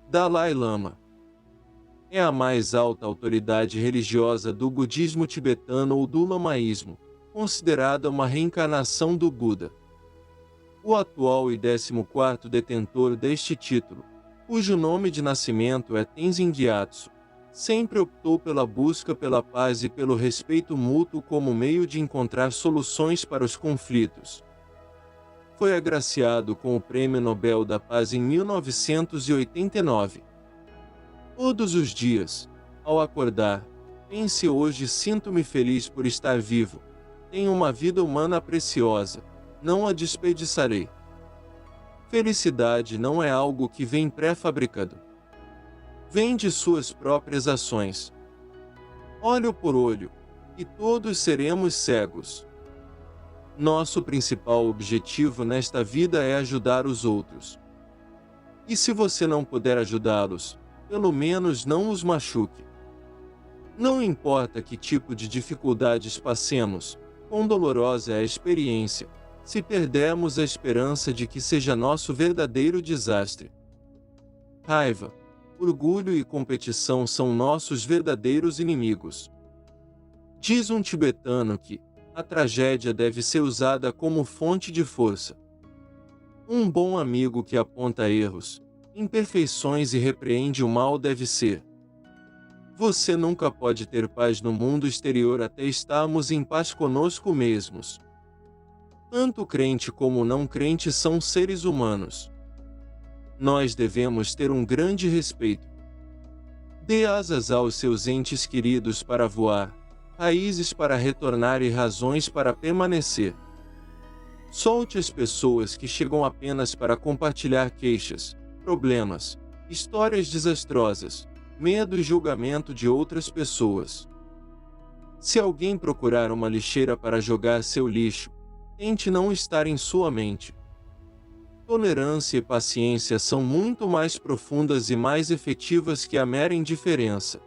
Dalai Lama é a mais alta autoridade religiosa do budismo tibetano ou do lamaísmo, considerada uma reencarnação do Buda. O atual e 14º detentor deste título, cujo nome de nascimento é Tenzin Gyatso, sempre optou pela busca pela paz e pelo respeito mútuo como meio de encontrar soluções para os conflitos. Foi agraciado com o Prêmio Nobel da Paz em 1989. Todos os dias, ao acordar, pense: hoje sinto-me feliz por estar vivo. Tenho uma vida humana preciosa, não a desperdiçarei. Felicidade não é algo que vem pré-fabricado. Vem de suas próprias ações. Olho por olho, e todos seremos cegos. Nosso principal objetivo nesta vida é ajudar os outros. E se você não puder ajudá-los, pelo menos não os machuque. Não importa que tipo de dificuldades passemos, quão dolorosa é a experiência, se perdermos a esperança de que seja nosso verdadeiro desastre. Raiva, orgulho e competição são nossos verdadeiros inimigos. Diz um tibetano que a tragédia deve ser usada como fonte de força. Um bom amigo que aponta erros, imperfeições e repreende o mal deve ser. Você nunca pode ter paz no mundo exterior até estarmos em paz conosco mesmos. Tanto crente como não crente são seres humanos. Nós devemos ter um grande respeito. Dê asas aos seus entes queridos para voar, raízes para retornar e razões para permanecer. Solte as pessoas que chegam apenas para compartilhar queixas, problemas, histórias desastrosas, medo e julgamento de outras pessoas. Se alguém procurar uma lixeira para jogar seu lixo, tente não estar em sua mente. Tolerância e paciência são muito mais profundas e mais efetivas que a mera indiferença.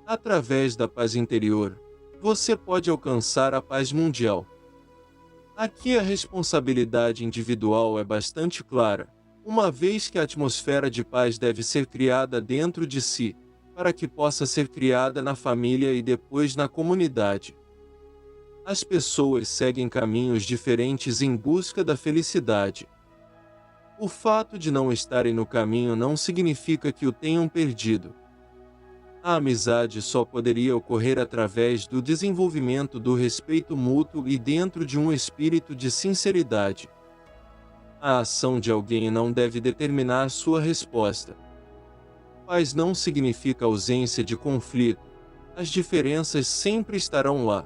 Através da paz interior, você pode alcançar a paz mundial. Aqui a responsabilidade individual é bastante clara, uma vez que a atmosfera de paz deve ser criada dentro de si, para que possa ser criada na família e depois na comunidade. As pessoas seguem caminhos diferentes em busca da felicidade. O fato de não estarem no caminho não significa que o tenham perdido. A amizade só poderia ocorrer através do desenvolvimento do respeito mútuo e dentro de um espírito de sinceridade. A ação de alguém não deve determinar sua resposta. Paz não significa ausência de conflito. As diferenças sempre estarão lá.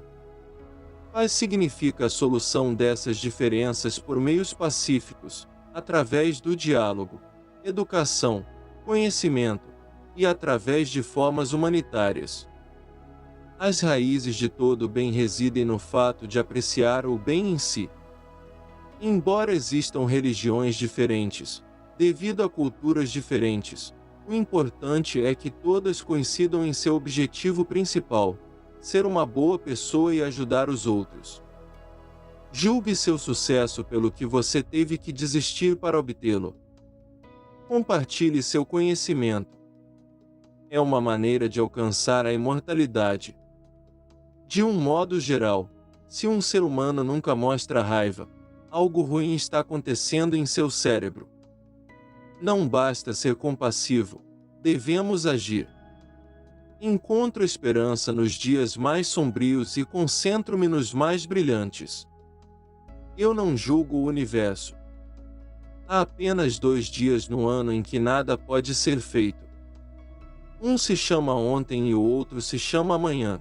Paz significa a solução dessas diferenças por meios pacíficos, através do diálogo, educação, conhecimento, e através de formas humanitárias. As raízes de todo bem residem no fato de apreciar o bem em si. Embora existam religiões diferentes, devido a culturas diferentes, o importante é que todas coincidam em seu objetivo principal: ser uma boa pessoa e ajudar os outros. Julgue seu sucesso pelo que você teve que desistir para obtê-lo. Compartilhe seu conhecimento. É uma maneira de alcançar a imortalidade. De um modo geral, se um ser humano nunca mostra raiva, algo ruim está acontecendo em seu cérebro. Não basta ser compassivo, devemos agir. Encontro esperança nos dias mais sombrios e concentro-me nos mais brilhantes. Eu não julgo o universo. Há apenas 2 dias no ano em que nada pode ser feito. Um se chama ontem e o outro se chama amanhã.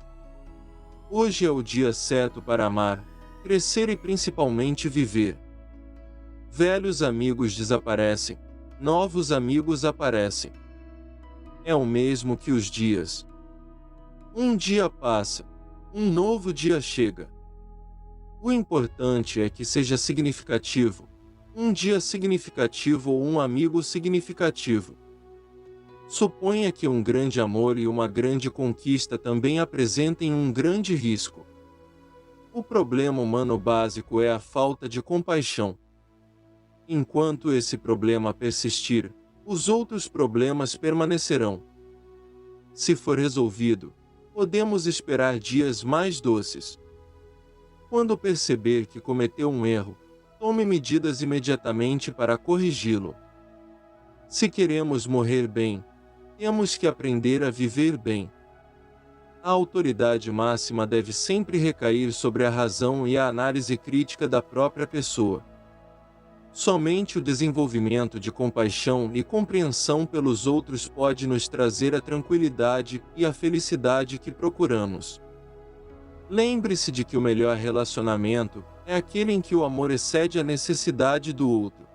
Hoje é o dia certo para amar, crescer e principalmente viver. Velhos amigos desaparecem, novos amigos aparecem. É o mesmo que os dias. Um dia passa, um novo dia chega. O importante é que seja significativo, um dia significativo ou um amigo significativo. Suponha que um grande amor e uma grande conquista também apresentem um grande risco. O problema humano básico é a falta de compaixão. Enquanto esse problema persistir, os outros problemas permanecerão. Se for resolvido, podemos esperar dias mais doces. Quando perceber que cometeu um erro, tome medidas imediatamente para corrigi-lo. Se queremos morrer bem, temos que aprender a viver bem. A autoridade máxima deve sempre recair sobre a razão e a análise crítica da própria pessoa. Somente o desenvolvimento de compaixão e compreensão pelos outros pode nos trazer a tranquilidade e a felicidade que procuramos. Lembre-se de que o melhor relacionamento é aquele em que o amor excede a necessidade do outro.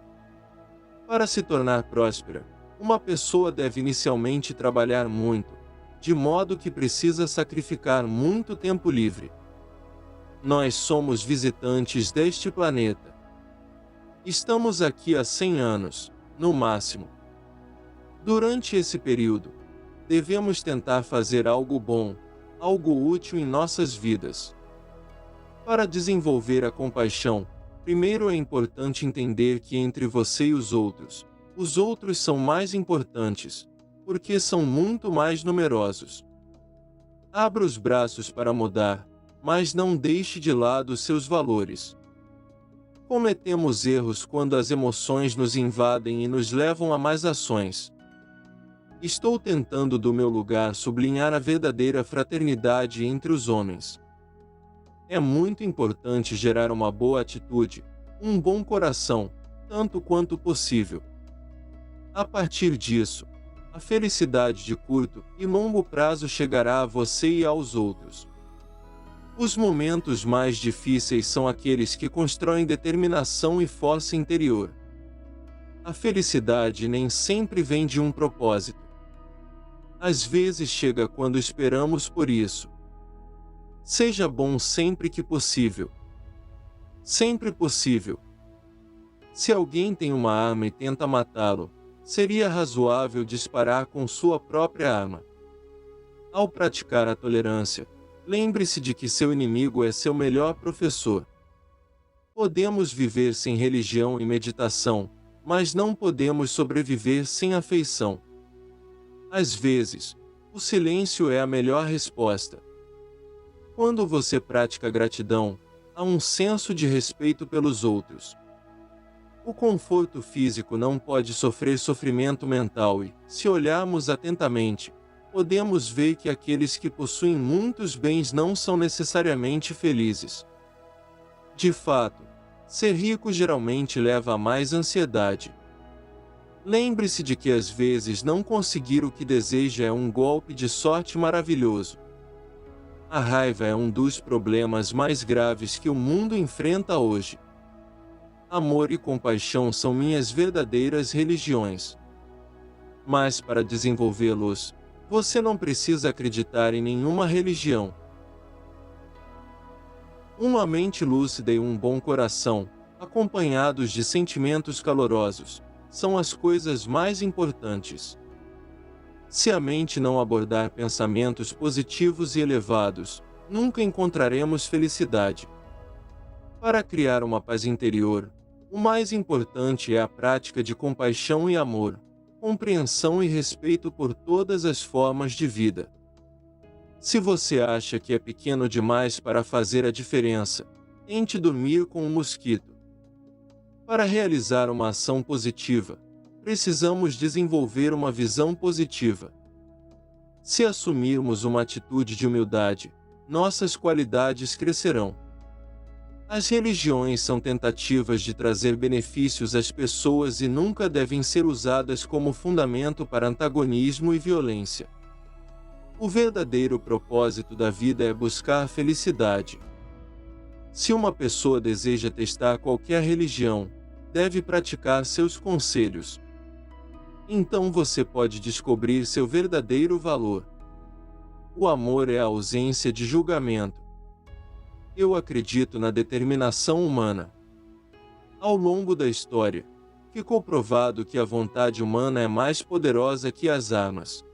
Para se tornar próspera, uma pessoa deve inicialmente trabalhar muito, de modo que precisa sacrificar muito tempo livre. Nós somos visitantes deste planeta. Estamos aqui há 100 anos, no máximo. Durante esse período, devemos tentar fazer algo bom, algo útil em nossas vidas. Para desenvolver a compaixão, primeiro é importante entender que entre você e os outros são mais importantes, porque são muito mais numerosos. Abra os braços para mudar, mas não deixe de lado seus valores. Cometemos erros quando as emoções nos invadem e nos levam a más ações. Estou tentando do meu lugar sublinhar a verdadeira fraternidade entre os homens. É muito importante gerar uma boa atitude, um bom coração, tanto quanto possível. A partir disso, a felicidade de curto e longo prazo chegará a você e aos outros. Os momentos mais difíceis são aqueles que constroem determinação e força interior. A felicidade nem sempre vem de um propósito. Às vezes chega quando esperamos por isso. Seja bom sempre que possível. Sempre possível. Se alguém tem uma arma e tenta matá-lo, seria razoável disparar com sua própria arma. Ao praticar a tolerância, lembre-se de que seu inimigo é seu melhor professor. Podemos viver sem religião e meditação, mas não podemos sobreviver sem afeição. Às vezes, o silêncio é a melhor resposta. Quando você pratica gratidão, há um senso de respeito pelos outros. O conforto físico não pode sofrer sofrimento mental e, se olharmos atentamente, podemos ver que aqueles que possuem muitos bens não são necessariamente felizes. De fato, ser rico geralmente leva a mais ansiedade. Lembre-se de que às vezes não conseguir o que deseja é um golpe de sorte maravilhoso. A raiva é um dos problemas mais graves que o mundo enfrenta hoje. Amor e compaixão são minhas verdadeiras religiões. Mas para desenvolvê-los, você não precisa acreditar em nenhuma religião. Uma mente lúcida e um bom coração, acompanhados de sentimentos calorosos, são as coisas mais importantes. Se a mente não abordar pensamentos positivos e elevados, nunca encontraremos felicidade. Para criar uma paz interior, o mais importante é a prática de compaixão e amor, compreensão e respeito por todas as formas de vida. Se você acha que é pequeno demais para fazer a diferença, tente dormir com um mosquito. Para realizar uma ação positiva, precisamos desenvolver uma visão positiva. Se assumirmos uma atitude de humildade, nossas qualidades crescerão. As religiões são tentativas de trazer benefícios às pessoas e nunca devem ser usadas como fundamento para antagonismo e violência. O verdadeiro propósito da vida é buscar a felicidade. Se uma pessoa deseja testar qualquer religião, deve praticar seus conselhos. Então você pode descobrir seu verdadeiro valor. O amor é a ausência de julgamento. Eu acredito na determinação humana. Ao longo da história, ficou provado que a vontade humana é mais poderosa que as armas.